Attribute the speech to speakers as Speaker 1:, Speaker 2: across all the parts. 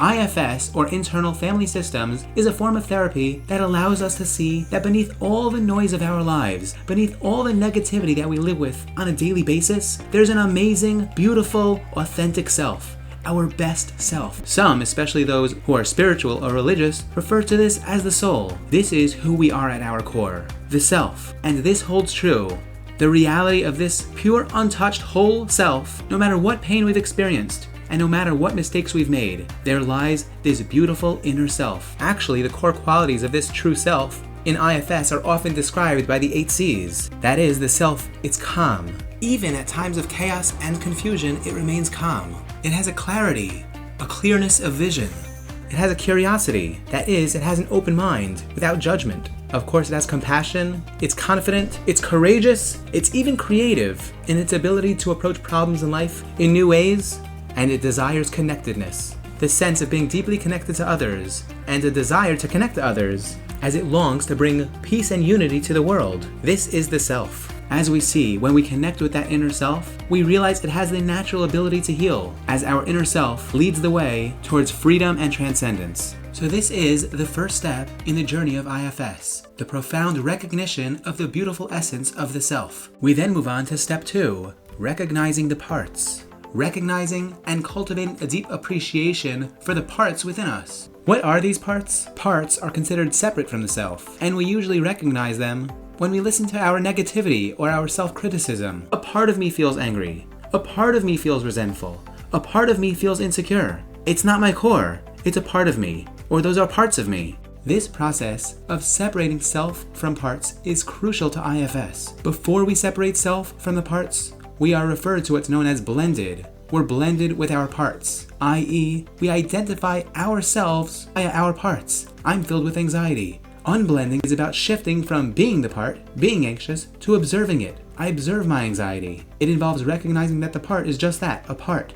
Speaker 1: IFS, or internal family systems, is a form of therapy that allows us to see that beneath all the noise of our lives, beneath all the negativity that we live with on a daily basis, there's an amazing, beautiful, authentic self. Our best self. Some, especially those who are spiritual or religious, refer to this as the soul. This is who we are at our core, the self. And this holds true. The reality of this pure, untouched, whole self, no matter what pain we've experienced, and no matter what mistakes we've made, there lies this beautiful inner self. Actually, the core qualities of this true self in IFS are often described by the 8 C's. That is, the self, it's calm. Even at times of chaos and confusion, it remains calm. It has a clarity, a clearness of vision. It has a curiosity. That is, it has an open mind without judgment. Of course, it has compassion, it's confident, it's courageous, it's even creative in its ability to approach problems in life in new ways, and it desires connectedness, the sense of being deeply connected to others, and a desire to connect to others, as it longs to bring peace and unity to the world. This is the self. As we see, when we connect with that inner self, we realize it has the natural ability to heal, as our inner self leads the way towards freedom and transcendence. So this is the first step in the journey of IFS, the profound recognition of the beautiful essence of the self. We then move on to step 2, recognizing the parts. Recognizing and cultivating a deep appreciation for the parts within us. What are these parts? Parts are considered separate from the self, and we usually recognize them when we listen to our negativity or our self-criticism. A part of me feels angry. A part of me feels resentful. A part of me feels insecure. It's not my core. It's a part of me, or those are parts of me. This process of separating self from parts is crucial to IFS. Before we separate self from the parts, we are referred to what's known as blended. We're blended with our parts, i.e., we identify ourselves via our parts. I'm filled with anxiety. Unblending is about shifting from being the part, being anxious, to observing it. I observe my anxiety. It involves recognizing that the part is just that, a part.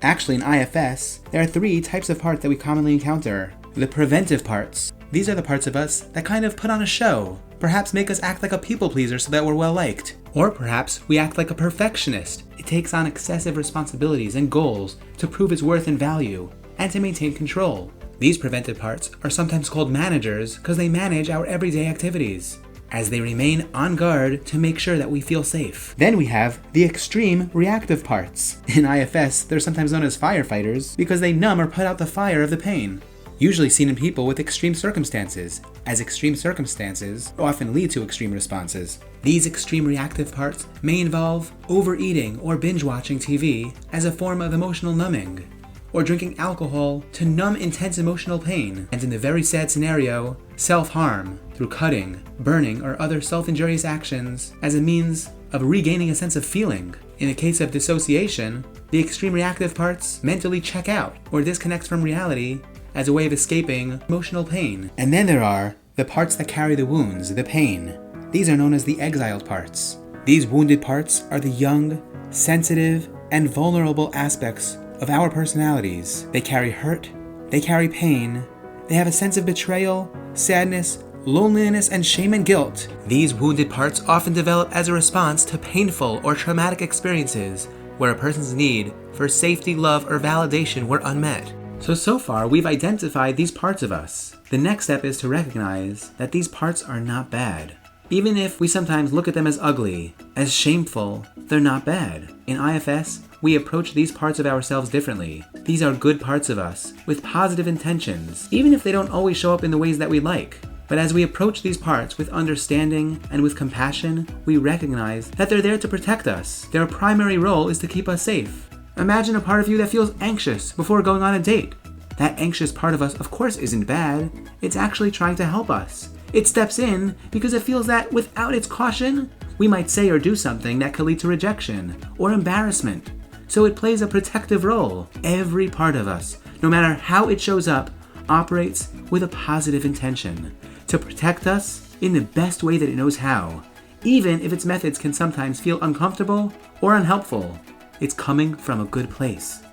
Speaker 1: Actually, in IFS, there are 3 types of parts that we commonly encounter. The preventive parts. These are the parts of us that kind of put on a show, perhaps make us act like a people pleaser so that we're well liked. Or perhaps we act like a perfectionist. It takes on excessive responsibilities and goals to prove its worth and value, and to maintain control. These preventive parts are sometimes called managers because they manage our everyday activities, as they remain on guard to make sure that we feel safe. Then we have the extreme reactive parts. In IFS, they're sometimes known as firefighters because they numb or put out the fire of the pain, usually seen in people with extreme circumstances, as extreme circumstances often lead to extreme responses. These extreme reactive parts may involve overeating or binge-watching TV as a form of emotional numbing, or drinking alcohol to numb intense emotional pain, and in the very sad scenario, self-harm through cutting, burning, or other self-injurious actions as a means of regaining a sense of feeling. In the case of dissociation, the extreme reactive parts mentally check out or disconnect from reality as a way of escaping emotional pain. And then there are the parts that carry the wounds, the pain. These are known as the exiled parts. These wounded parts are the young, sensitive, and vulnerable aspects of our personalities. They carry hurt, they carry pain, they have a sense of betrayal, sadness, loneliness, and shame and guilt. These wounded parts often develop as a response to painful or traumatic experiences where a person's need for safety, love, or validation were unmet. So far, we've identified these parts of us. The next step is to recognize that these parts are not bad. Even if we sometimes look at them as ugly, as shameful, they're not bad. In IFS, we approach these parts of ourselves differently. These are good parts of us, with positive intentions, even if they don't always show up in the ways that we like. But as we approach these parts with understanding and with compassion, we recognize that they're there to protect us. Their primary role is to keep us safe. Imagine a part of you that feels anxious before going on a date. That anxious part of us, of course, isn't bad. It's actually trying to help us. It steps in because it feels that without its caution, we might say or do something that could lead to rejection or embarrassment. So it plays a protective role. Every part of us, no matter how it shows up, operates with a positive intention to protect us in the best way that it knows how, even if its methods can sometimes feel uncomfortable or unhelpful. It's coming from a good place.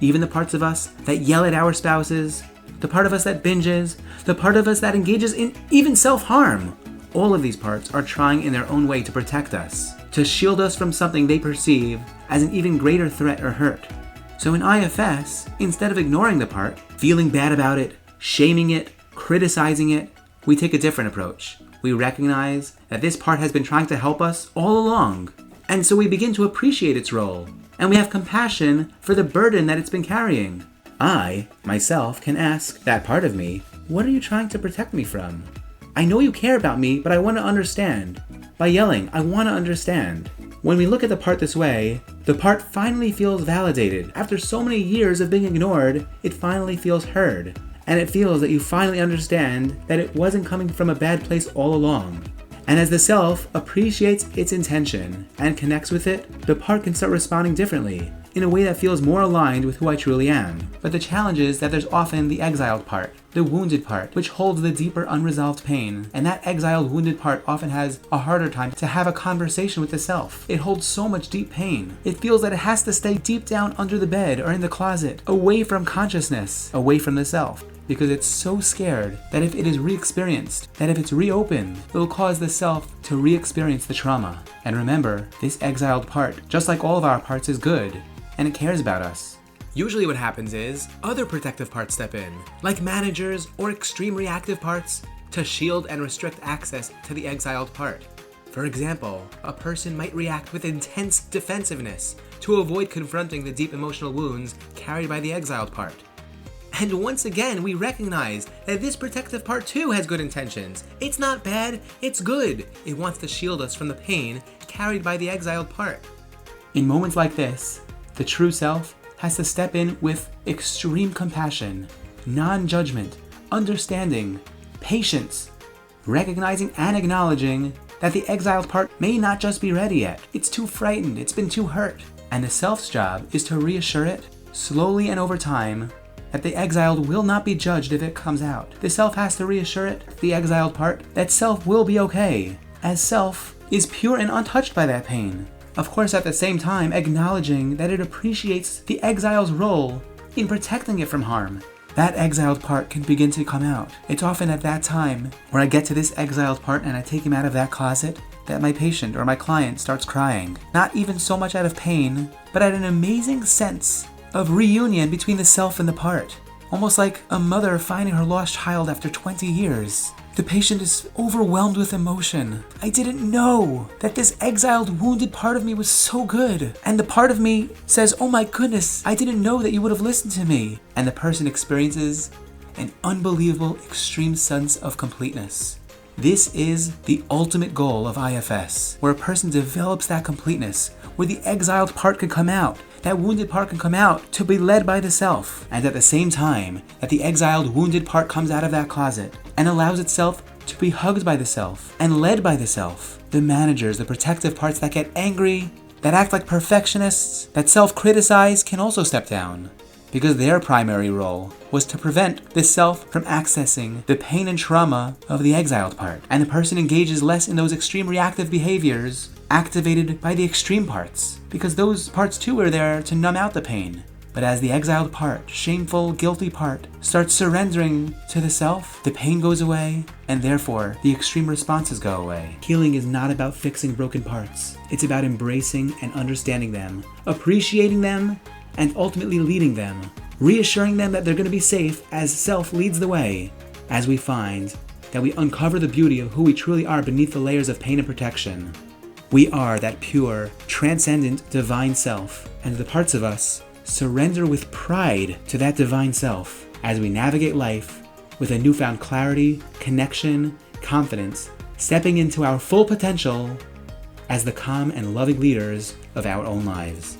Speaker 1: Even the parts of us that yell at our spouses, the part of us that binges, the part of us that engages in even self-harm, all of these parts are trying in their own way to protect us, to shield us from something they perceive as an even greater threat or hurt. So in IFS, instead of ignoring the part, feeling bad about it, shaming it, criticizing it, we take a different approach. We recognize that this part has been trying to help us all along. And so we begin to appreciate its role. And we have compassion for the burden that it's been carrying. I, myself, can ask that part of me, what are you trying to protect me from? I know you care about me, but I want to understand. By yelling, I want to understand. When we look at the part this way, the part finally feels validated. After so many years of being ignored, it finally feels heard. And it feels that you finally understand that it wasn't coming from a bad place all along. And as the self appreciates its intention and connects with it, the part can start responding differently, in a way that feels more aligned with who I truly am. But the challenge is that there's often the exiled part, the wounded part, which holds the deeper unresolved pain. And that exiled, wounded part often has a harder time to have a conversation with the self. It holds so much deep pain. It feels that it has to stay deep down under the bed or in the closet, away from consciousness, away from the self. Because it's so scared that if it is re-experienced, that if it's reopened, it will cause the self to re-experience the trauma. And remember, this exiled part, just like all of our parts, is good, and it cares about us. Usually what happens is, other protective parts step in, like managers or extreme reactive parts, to shield and restrict access to the exiled part. For example, a person might react with intense defensiveness to avoid confronting the deep emotional wounds carried by the exiled part. And once again, we recognize that this protective part too has good intentions. It's not bad, it's good. It wants to shield us from the pain carried by the exiled part. In moments like this, the true self has to step in with extreme compassion, non-judgment, understanding, patience, recognizing and acknowledging that the exiled part may not just be ready yet. It's too frightened, it's been too hurt. And the self's job is to reassure it, slowly and over time, that the exiled will not be judged if it comes out. The self has to reassure it, the exiled part, that self will be okay, as self is pure and untouched by that pain. Of course, at the same time, acknowledging that it appreciates the exile's role in protecting it from harm. That exiled part can begin to come out. It's often at that time where I get to this exiled part and I take him out of that closet that my patient or my client starts crying. Not even so much out of pain, but at an amazing sense of reunion between the self and the part. Almost like a mother finding her lost child after 20 years. The patient is overwhelmed with emotion. I didn't know that this exiled, wounded part of me was so good. And the part of me says, oh my goodness, I didn't know that you would have listened to me. And the person experiences an unbelievable, extreme sense of completeness. This is the ultimate goal of IFS, where a person develops that completeness, where the exiled part can come out, that wounded part can come out to be led by the self. And at the same time that the exiled, wounded part comes out of that closet and allows itself to be hugged by the self and led by the self, the managers, the protective parts that get angry, that act like perfectionists, that self-criticize can also step down. Because their primary role was to prevent the self from accessing the pain and trauma of the exiled part. And the person engages less in those extreme reactive behaviors activated by the extreme parts, because those parts too are there to numb out the pain. But as the exiled part, shameful, guilty part, starts surrendering to the self, the pain goes away, and therefore the extreme responses go away. Healing is not about fixing broken parts. It's about embracing and understanding them, appreciating them, and ultimately leading them, reassuring them that they're going to be safe as self leads the way, as we find that we uncover the beauty of who we truly are beneath the layers of pain and protection. We are that pure, transcendent, divine self, and the parts of us surrender with pride to that divine self as we navigate life with a newfound clarity, connection, confidence, stepping into our full potential as the calm and loving leaders of our own lives.